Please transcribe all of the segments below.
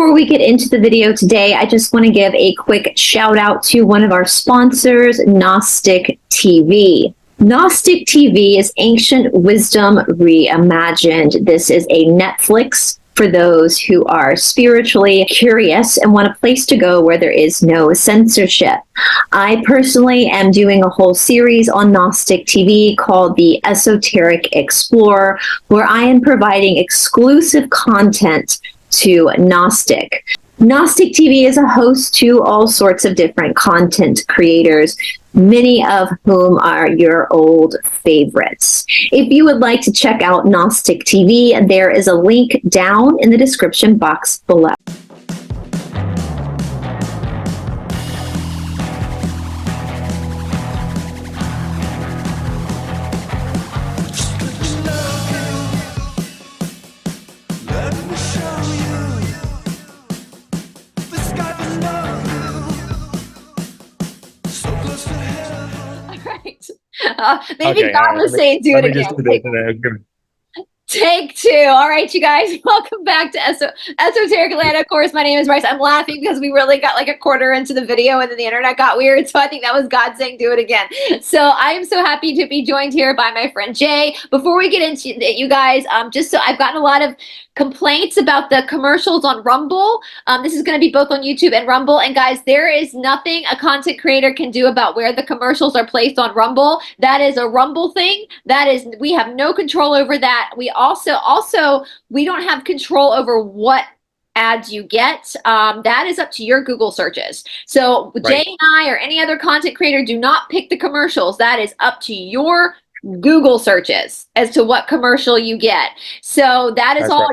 Before we get into the video today, I just want to give a quick shout out to one of our sponsors, Gnostic TV. Gnostic TV is ancient wisdom reimagined. This is a Netflix for those who are spiritually curious and want a place to go where there is no censorship. I personally am doing a whole series on Gnostic TV called The Esoteric Explorer, where I am providing exclusive content to Gnostic. Gnostic TV is a host to all sorts of different content creators, many of whom are your old favorites. If you would like to check out Gnostic TV, there is a link down in the description box below. Maybe okay, God was saying do it again. Take two. All right, you guys, welcome back to Esoteric Atlanta. Of course, my name is Bryce. I'm laughing because we really got like a quarter into the video and then the internet got weird. So I think that was God saying do it again. So I am so happy to be joined here by my friend Jay. Before we get into it, you guys, just so I've gotten a lot of complaints about the commercials on Rumble. This is going to be both on YouTube and Rumble. And guys, there is nothing a content creator can do about where the commercials are placed on Rumble. That is a Rumble thing. That is, we have no control over that. We also, we don't have control over what ads you get. That is up to your Google searches. So right. Jay and I or any other content creator do not pick the commercials. That is up to your Google searches as to what commercial you get. So that is all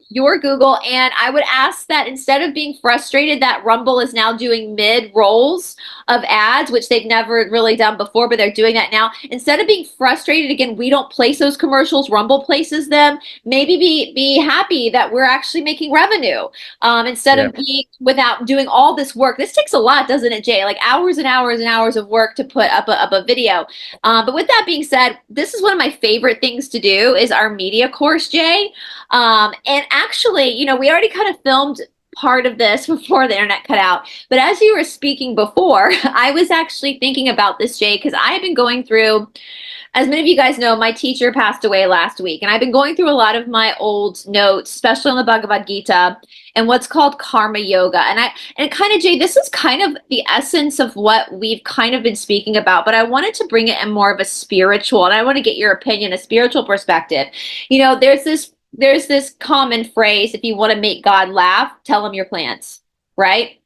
your Google. And I would ask that instead of being frustrated that Rumble is now doing mid rolls of ads, which they've never really done before, but they're doing that now. Instead of being frustrated, again, we don't place those commercials, Rumble places them. Maybe be happy that we're actually making revenue instead of being without doing all this work. This takes a lot, doesn't it, Jay? Like hours and hours and hours of work to put up a video. But with that being said, this is one of my favorite things to do is our media course, Jay. And actually, you know, we already kind of filmed part of this before the internet cut out. But as you were speaking before, I was actually thinking about this, Jay, because I have been going through, as many of you guys know, my teacher passed away last week. And I've been going through a lot of my old notes, especially on the Bhagavad Gita and what's called karma yoga. And kind of, Jay, this is kind of the essence of what we've kind of been speaking about, but I wanted to bring it in more of a spiritual, and I want to get your opinion, a spiritual perspective. You know, there's this common phrase, if you want to make God laugh, tell him your plans, right?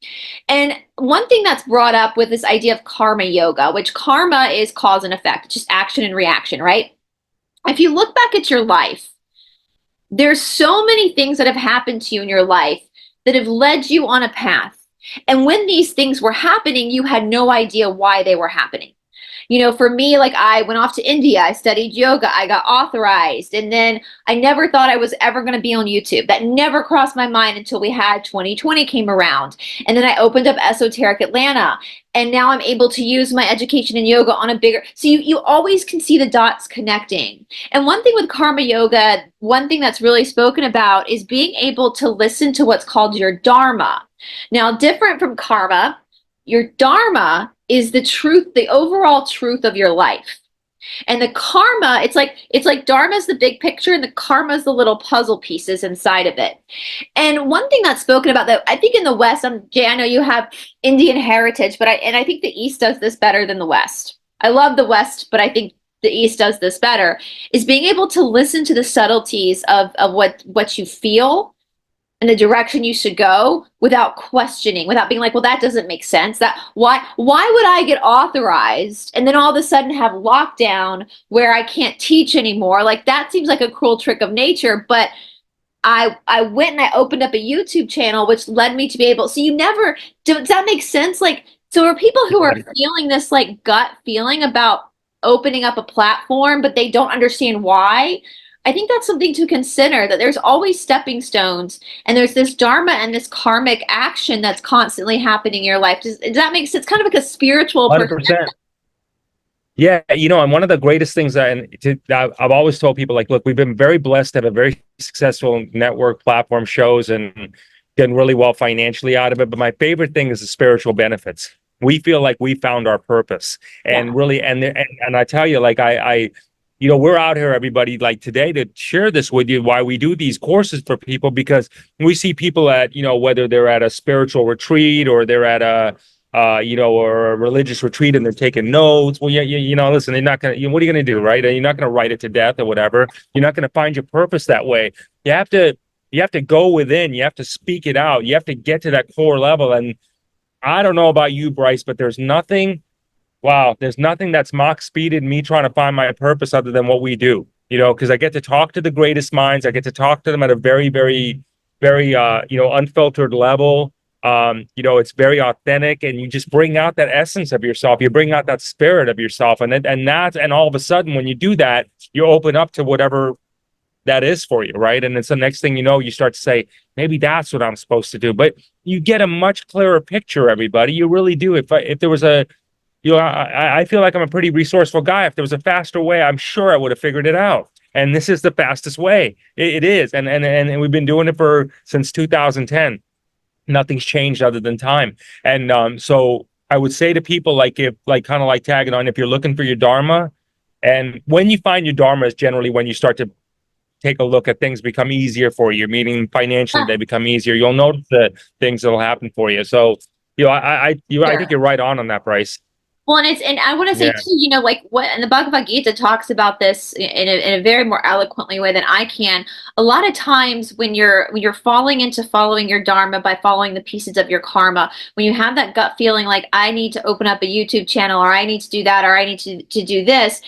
And one thing that's brought up with this idea of karma yoga, which karma is cause and effect, just action and reaction, right? If you look back at your life, there's so many things that have happened to you in your life that have led you on a path. And when these things were happening, you had no idea why they were happening. You know, for me, like I went off to India, I studied yoga, I got authorized, and then I never thought I was ever going to be on YouTube. That never crossed my mind until we had 2020 came around. And then I opened up Esoteric Atlanta, and now I'm able to use my education in yoga on a bigger, so you always can see the dots connecting. And one thing with karma yoga, one thing that's really spoken about is being able to listen to what's called your dharma. Now, different from karma, your dharma is the truth, the overall truth of your life. And the karma, it's like dharma is the big picture and the karma is the little puzzle pieces inside of it. And one thing that's spoken about that I think in the West, Jay, I know you have Indian heritage, but I think the East does this better than the West. I love the West, but I think the East does this better, is being able to listen to the subtleties of what you feel and the direction you should go without questioning, without being like, well, that doesn't make sense. That why would I get authorized and then all of a sudden have lockdown where I can't teach anymore? Like that seems like a cruel trick of nature. But I went and I opened up a YouTube channel, which led me to be able, so you never, does that make sense? Like, so are people who are feeling this like gut feeling about opening up a platform, but they don't understand why? I think that's something to consider, that there's always stepping stones and there's this dharma and this karmic action that's constantly happening in your life. Does that make sense? It's kind of like a spiritual 100%. Yeah, you know, and one of the greatest things I've always told people, like, look, we've been very blessed to have a very successful network platform, shows, and done really well financially out of it. But my favorite thing is the spiritual benefits. We feel like we found our purpose, and really, and I tell you, like you know, we're out here, everybody, like today to share this with you, why we do these courses for people, because we see people at, you know, whether they're at a spiritual retreat or they're at a, you know, or a religious retreat and they're taking notes. Well, you know, listen, they're not going to, what are you going to do, right? You're not going to write it to death or whatever. You're not going to find your purpose that way. You have to go within, you have to speak it out. You have to get to that core level. And I don't know about you, Bryce, but there's nothing that's mock speeded me trying to find my purpose other than what we do, you know, because I get to talk to the greatest minds. I get to talk to them at a very, very, very, you know, unfiltered level. You know, it's very authentic, and you just bring out that essence of yourself. You bring out that spirit of yourself. And all of a sudden, when you do that, you open up to whatever that is for you, right? And it's the next thing you know, you start to say, maybe that's what I'm supposed to do. But you get a much clearer picture, everybody. You really do. If there was a, you know, I feel like I'm a pretty resourceful guy. If there was a faster way, I'm sure I would have figured it out. And this is the fastest way. It is. And we've been doing it since 2010. Nothing's changed other than time. And so I would say to people, like, if, like, kind of like tagging on, if you're looking for your Dharma, and when you find your Dharma is generally when you start to take a look at things become easier for you, meaning financially they become easier. You'll notice the things that'll happen for you. So, you know, I think you're right on that, Bryce. Well, and I want to say too, you know, like what, and the Bhagavad Gita talks about this in a very more eloquently way than I can. A lot of times when you're falling into following your dharma by following the pieces of your karma, when you have that gut feeling like I need to open up a YouTube channel, or I need to do that, or I need to do this,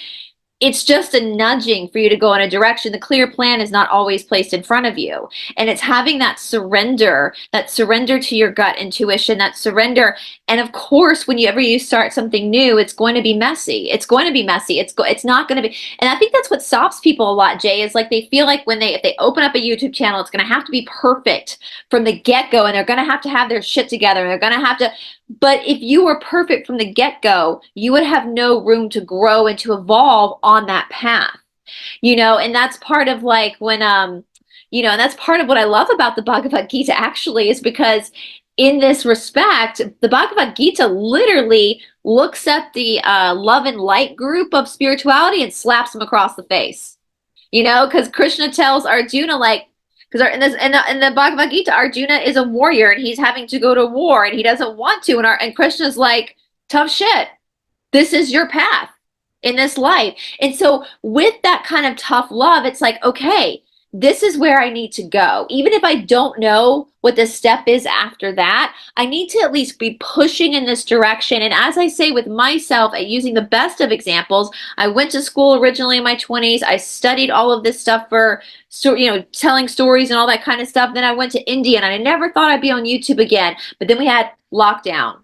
it's just a nudging for you to go in a direction. The clear plan is not always placed in front of you. And it's having that surrender to your gut intuition, that surrender. And of course, whenever you start something new, it's going to be messy. It's going to be messy. It's not going to be. And I think that's what stops people a lot, Jay, is like they feel like if they open up a YouTube channel, it's going to have to be perfect from the get-go, and they're going to have their shit together, and they're going to have to. But if you were perfect from the get-go, you would have no room to grow and to evolve on that path, you know. And that's part of like when you know, and that's part of what I love about the Bhagavad Gita actually, is because in this respect, the Bhagavad Gita literally looks at the love and light group of spirituality and slaps them across the face, you know, because Krishna tells Arjuna, like, because in the Bhagavad Gita, Arjuna is a warrior and he's having to go to war and he doesn't want to, and Krishna's like, tough shit, this is your path in this life. And so with that kind of tough love, it's like, okay, this is where I need to go. Even if I don't know what the step is after that, I need to at least be pushing in this direction. And as I say with myself, using the best of examples, I went to school originally in my 20s. I studied all of this stuff for, you know, telling stories and all that kind of stuff. Then I went to India, and I never thought I'd be on YouTube again. But then we had lockdown,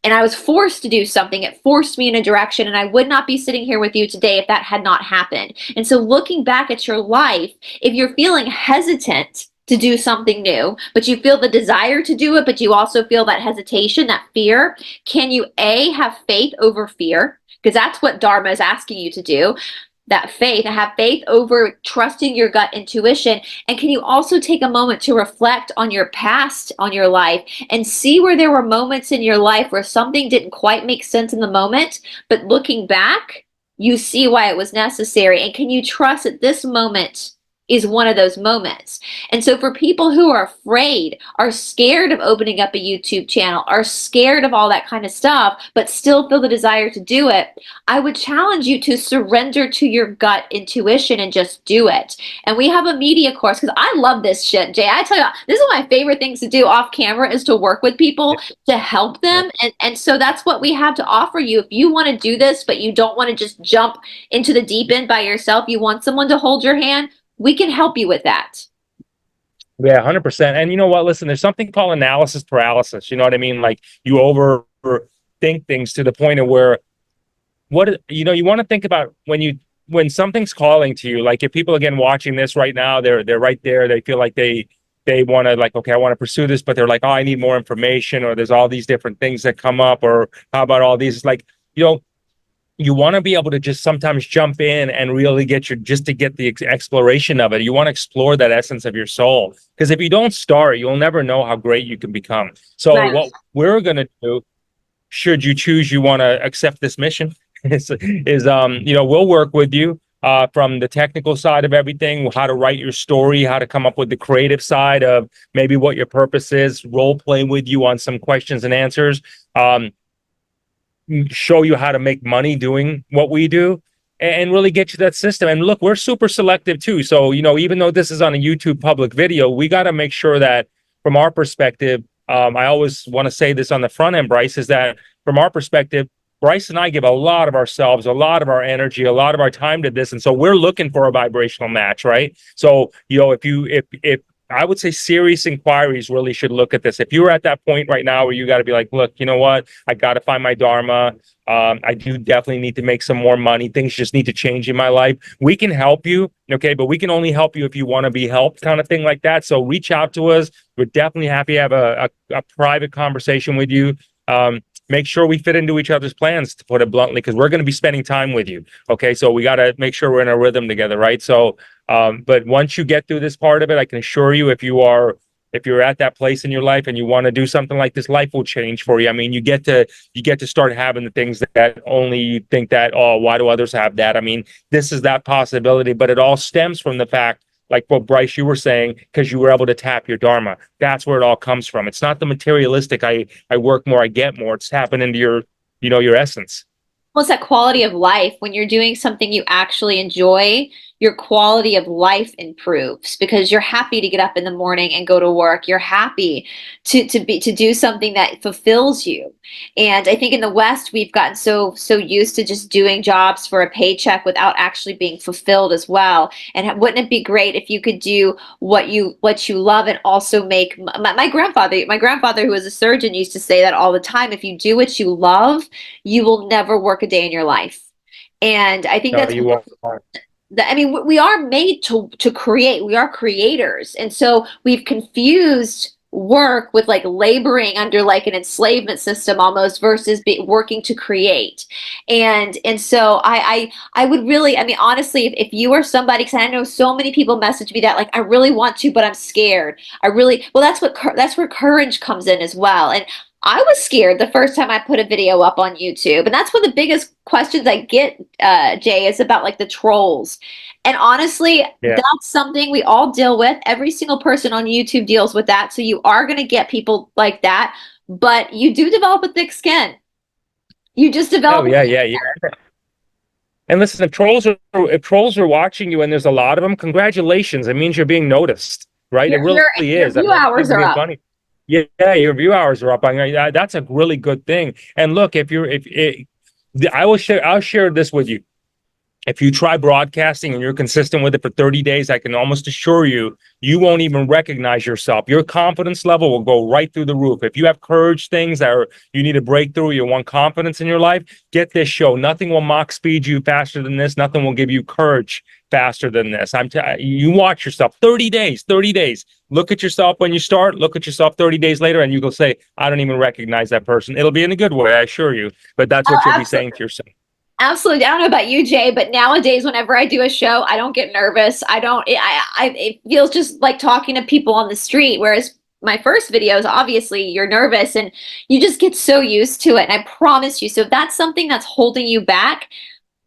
and I was forced to do something. It forced me in a direction, and I would not be sitting here with you today if that had not happened. And so looking back at your life, if you're feeling hesitant to do something new, but you feel the desire to do it, but you also feel that hesitation, that fear, can you have faith over fear? Because that's what Dharma is asking you to do. That faith, have faith over trusting your gut intuition. And can you also take a moment to reflect on your past, on your life, and see where there were moments in your life where something didn't quite make sense in the moment, but looking back, you see why it was necessary. And can you trust that this moment is one of those moments? And so for people who are afraid, are scared of opening up a YouTube channel, are scared of all that kind of stuff, but still feel the desire to do it, I would challenge you to surrender to your gut intuition and just do it. And we have a media course, because I love this shit, Jay. I tell you, this is one of my favorite things to do off camera, is to work with people to help them. And so that's what we have to offer you. If you want to do this, but you don't want to just jump into the deep end by yourself, you want someone to hold your hand, we can help you with that. Yeah, 100%. And you know what? Listen, there's something called analysis paralysis. You know what I mean? Like, you overthink things to the point of where, you know, you want to think about when something's calling to you. Like, if people, again, watching this right now, they're right there. They feel like they want to, like, okay, I want to pursue this, but they're like, oh, I need more information, or there's all these different things that come up, or how about all these? Like, you know, you want to be able to just sometimes jump in and really get just to get the exploration of it. You want to explore that essence of your soul, because if you don't start, you'll never know how great you can become. So Right. what we're going to do, should you choose you want to accept this mission, is you know, we'll work with you from the technical side of everything, how to write your story, how to come up with the creative side of maybe what your purpose is, role play with you on some questions and answers, show you how to make money doing what we do, and really get you that system. And look, we're super selective too. So, you know, even though this is on a YouTube public video, we got to make sure that from our perspective, I always want to say this on the front end, Bryce, is that from our perspective, Bryce and I give a lot of ourselves, a lot of our energy, a lot of our time to this. And so we're looking for a vibrational match, right? So, you know, if I would say serious inquiries really should look at this. If you're at that point right now where you got to be like, look, you know what? I got to find my dharma. I do definitely need to make some more money. Things just need to change in my life. We can help you, okay? But we can only help you if you want to be helped, kind of thing like that. So reach out to us. We're definitely happy to have a private conversation with you. Make sure we fit into each other's plans, to put it bluntly, because we're going to be spending time with you. Okay. So we got to make sure we're in a rhythm together. Right. So, but once you get through this part of it, I can assure you, if you're at that place in your life and you want to do something like this, life will change for you. I mean, you get to start having the things that only you think that, oh, why do others have that? I mean, this is that possibility, but it all stems from the fact, like what Bryce, you were saying, because you were able to tap your dharma. That's where it all comes from. It's not the materialistic, I work more, I get more. It's happening into your, you know, your essence. Well, it's that quality of life. When you're doing something you actually enjoy, your quality of life improves because you're happy to get up in the morning and go to work. You're happy to do something that fulfills you. And I think in the West, we've gotten so used to just doing jobs for a paycheck without actually being fulfilled as well. And wouldn't it be great if you could do what you love and also make my grandfather, who was a surgeon, used to say that all the time: if you do what you love, you will never work a day in your life. And I think No, that's, you won't. I mean, we are made to create. We are creators. And so we've confused work with like laboring under like an enslavement system almost, versus working to create. And so I would really, I mean, honestly, if you are somebody, because I know so many people message me that like, I really want to, but I'm scared. Well, that's where courage comes in as well. And I was scared the first time I put a video up on YouTube. And that's one of the biggest questions I get, Jay, is about like the trolls. And honestly, Yeah. that's something we all deal with. Every single person on YouTube deals with that. So you are going to get people like that, but you do develop a thick skin. You just develop. Oh, yeah. And listen, if trolls are watching you, and there's a lot of them, congratulations. It means you're being noticed, right? It really is. Your view hours are up. Funny. Yeah, your view hours are up. I mean, that's a really good thing. And look, I'll share this with you. If you try broadcasting and you're consistent with it for 30 days, I can almost assure you, you won't even recognize yourself. Your confidence level will go right through the roof. If you have courage things you need a breakthrough, you want confidence in your life, get this show. Nothing will mock speed you faster than this. Nothing will give you courage faster than this. You watch yourself 30 days. Look at yourself when you start, look at yourself 30 days later, and you will say, I don't even recognize that person. It'll be in a good way, I assure you. But that's what you'll be saying to yourself. Absolutely. I don't know about you, Jay, but nowadays, whenever I do a show, I don't get nervous. It feels just like talking to people on the street. Whereas my first videos, obviously you're nervous and you just get so used to it. And I promise you, so if that's something that's holding you back,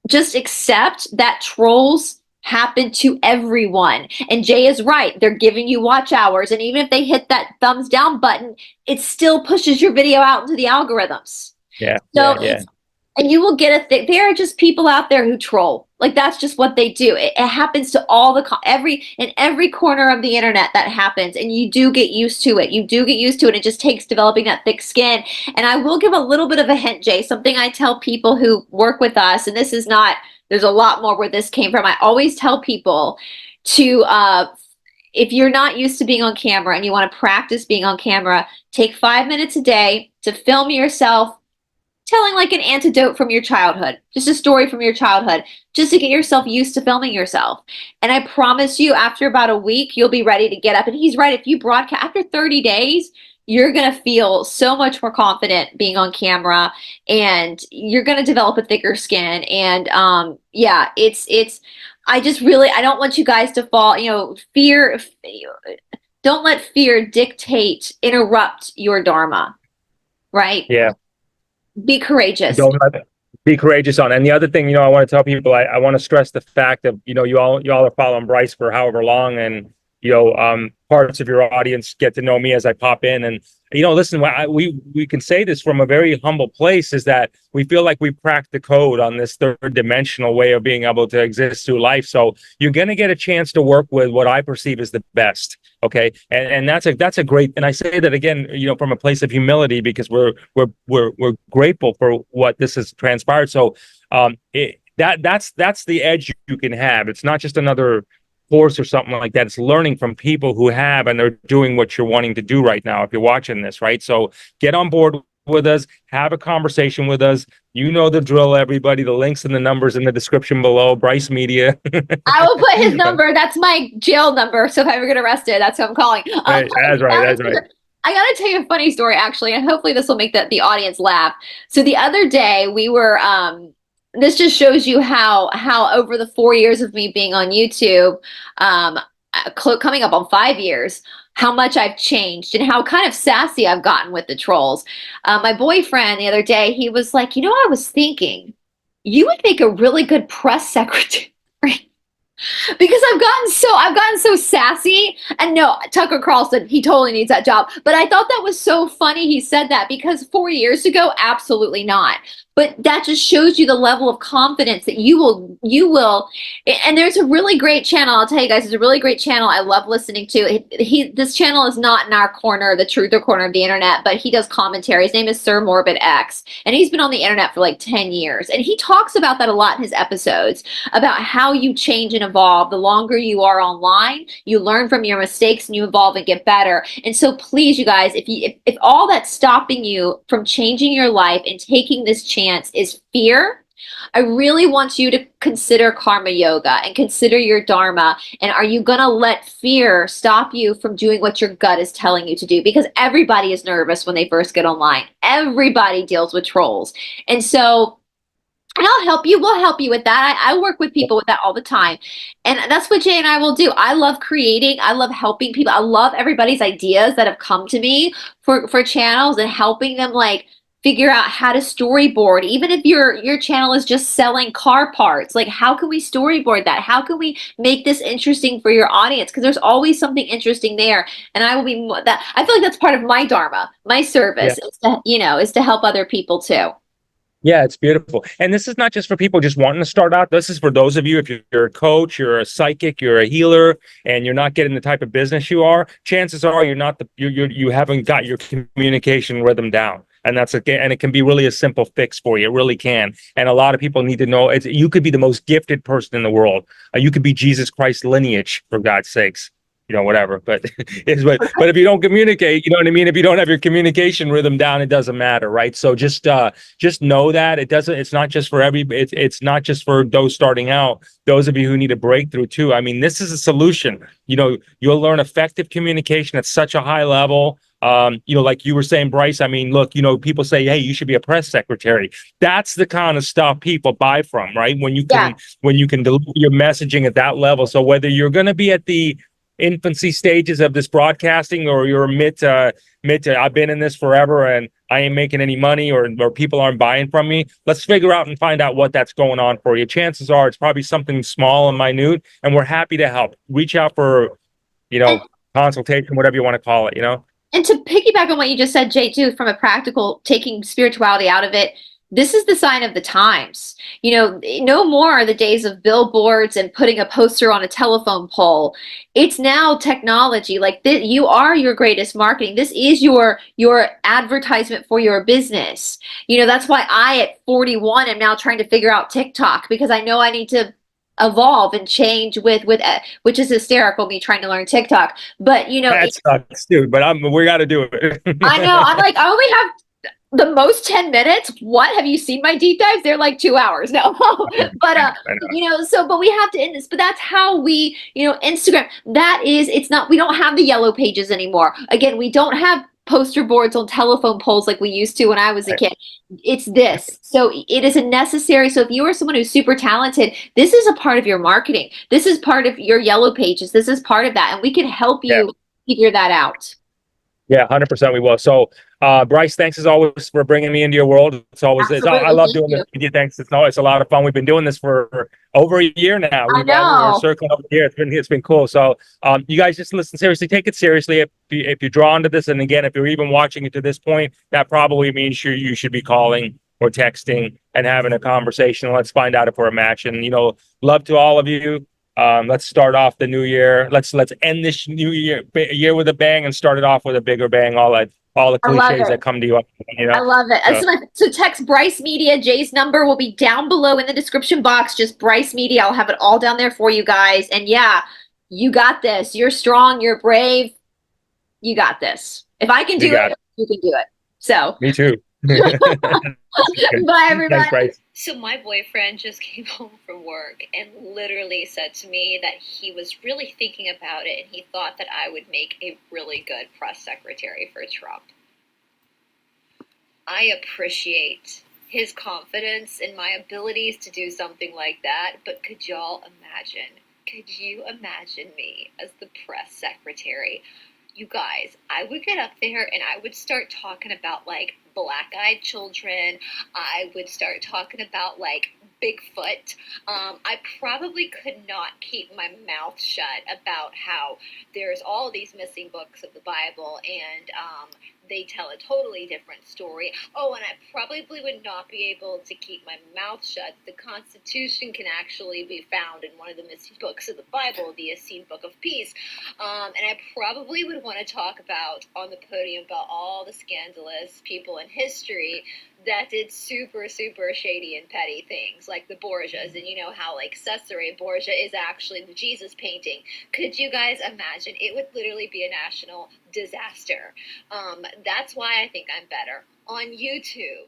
just accept that trolls happen to everyone. And Jay is right. They're giving you watch hours. And even if they hit that thumbs down button, it still pushes your video out into the algorithms. Yeah. So and you will get there are just people out there who troll. Like that's just what they do. It happens to every corner of the internet. That happens, and you do get used to it. It just takes developing that thick skin. And I will give a little bit of a hint, Jay. Something I tell people who work with us, and this is not. There's a lot more where this came from. I always tell people to. If you're not used to being on camera and you want to practice being on camera, take 5 minutes a day to film yourself telling like an anecdote from your childhood, just a story from your childhood, just to get yourself used to filming yourself. And I promise you, after about a week, you'll be ready to get up. And he's right. If you broadcast after 30 days, you're going to feel so much more confident being on camera, and you're going to develop a thicker skin. And yeah, I just really, I don't want you guys to fall, fear, don't let fear interrupt your dharma, right? Yeah. Be courageous. Don't let it. Be courageous on. And the other thing, I want to tell people, I want to stress the fact that, you all are following Bryce for however long, and, parts of your audience get to know me as I pop in. And, listen, we can say this from a very humble place, is that we feel like we've cracked the code on this third dimensional way of being able to exist through life. So you're going to get a chance to work with what I perceive as the best. Okay. And that's a great, and I say that again, from a place of humility, because we're grateful for what this has transpired. So that's the edge you can have. It's not just another course or something like that. It's learning from people who have, and they're doing what you're wanting to do right now, if you're watching this, right? So get on board with us, have a conversation with us. You know the drill, everybody. The links and the numbers in the description below. Bryce Media. I will put his number. That's my jail number. So if I ever get arrested, that's who I'm calling. That's right. I got to tell you a funny story, actually, and hopefully this will make the audience laugh. So the other day we were, this just shows you how over the 4 years of me being on YouTube, coming up on 5 years, how much I've changed and how kind of sassy I've gotten with the trolls. My boyfriend the other day, he was like, I was thinking you would make a really good press secretary. Because I've gotten so sassy. And no, Tucker Carlson, he totally needs that job. But I thought that was so funny he said that, because 4 years ago, absolutely not. But that just shows you the level of confidence that you will. And there's a really great channel. I'll tell you guys, there's a really great channel I love listening to. This channel is not in our corner, the truther corner of the internet, but he does commentary. His name is Sir Morbid X, and he's been on the internet for like 10 years. And he talks about that a lot in his episodes, about how you change and evolve. The longer you are online, you learn from your mistakes and you evolve and get better. And so please, you guys, if all that's stopping you from changing your life and taking this chance is fear, I really want you to consider karma yoga and consider your dharma. And are you going to let fear stop you from doing what your gut is telling you to do? Because everybody is nervous when they first get online. Everybody deals with trolls. And so, and I'll help you. We'll help you with that. I work with people with that all the time. And that's what Jay and I will do. I love creating. I love helping people. I love everybody's ideas that have come to me for channels, and helping them figure out how to storyboard. Even if your channel is just selling car parts, how can we storyboard that? How can we make this interesting for your audience? Because there's always something interesting there. And I will be that. I feel like that's part of my dharma, my service, is to help other people too. Yeah, it's beautiful. And this is not just for people just wanting to start out. This is for those of you, if you're a coach, you're a psychic, you're a healer, and you're not getting the type of business you are, chances are you haven't got your communication rhythm down. And and it can be really a simple fix for you. It really can. And a lot of people need to know you could be the most gifted person in the world. You could be Jesus Christ's lineage, for God's sakes. Whatever, but but if you don't communicate, you know what I mean? If you don't have your communication rhythm down, it doesn't matter, right? So just know that it's not just for it's not just for those starting out, those of you who need a breakthrough too. I mean, this is a solution. You'll learn effective communication at such a high level. Like you were saying, Bryce, I mean, look, people say, hey, you should be a press secretary. That's the kind of stuff people buy from, right? When you can deliver your messaging at that level. So whether you're going to be at the infancy stages of this broadcasting, or you're mid to I've been in this forever and I ain't making any money, or people aren't buying from me, let's figure out and find out what that's going on for you. Chances are it's probably something small and minute, and we're happy to help. Reach out for consultation, whatever you want to call it. And to piggyback on what you just said, Jay, too, from a practical, taking spirituality out of it, this is the sign of the times. No more are the days of billboards and putting a poster on a telephone pole. It's now technology. You are your greatest marketing. This is your advertisement for your business. That's why I, at 41, am now trying to figure out TikTok, because I know I need to evolve and change with which is hysterical, me trying to learn TikTok. But that sucks, dude. But we got to do it. I know. I only have the most 10 minutes. What, have you seen my deep dives? They're like 2 hours now. But but we have to end this. But that's how we, Instagram, we don't have the yellow pages anymore. Again, we don't have poster boards on telephone poles like we used to when I was a kid. It's this. So it is a necessary. So if you are someone who's super talented, this is a part of your marketing. This is part of your yellow pages. This is part of that. And we can help Yeah. you figure that out. Yeah, 100% we will. So, Bryce, thanks as always for bringing me into your world. I love doing this with you. Thanks. It's a lot of fun. We've been doing this for over a year now. We're circling over here. It's been cool. So, you guys just listen seriously. Take it seriously. If you're drawn to this, and again, if you're even watching it to this point, that probably means you should be calling or texting and having a conversation. Let's find out if we're a match. And love to all of you. Let's start off the new year. Let's end this new year with a bang and start it off with a bigger bang. All the cliches that come to you. I love it. So text Bryce Media. Jay's number will be down below in the description box. Just Bryce Media. I'll have it all down there for you guys. And yeah, you got this. You're strong. You're brave. You got this. If I can do it, you can do it. So me too. Bye, everybody. Thanks, so my boyfriend just came home from work and literally said to me that he was really thinking about it and he thought that I would make a really good press secretary for Trump. I appreciate his confidence in my abilities to do something like that, but could y'all imagine? Could you imagine me as the press secretary? You guys, I would get up there and I would start talking about like black-eyed children. I would start talking about like Bigfoot. I probably could not keep my mouth shut about how there's all these missing books of the Bible and they tell a totally different story. Oh, and I probably would not be able to keep my mouth shut. The Constitution can actually be found in one of the missing books of the Bible, the Essene Book of Peace. And I probably would want to talk about on the podium about all the scandalous people in history that did super, super shady and petty things, like the Borgias, and you know how like Cesare Borgia is actually the Jesus painting. Could you guys imagine? It would literally be a national disaster. That's why I think I'm better on YouTube.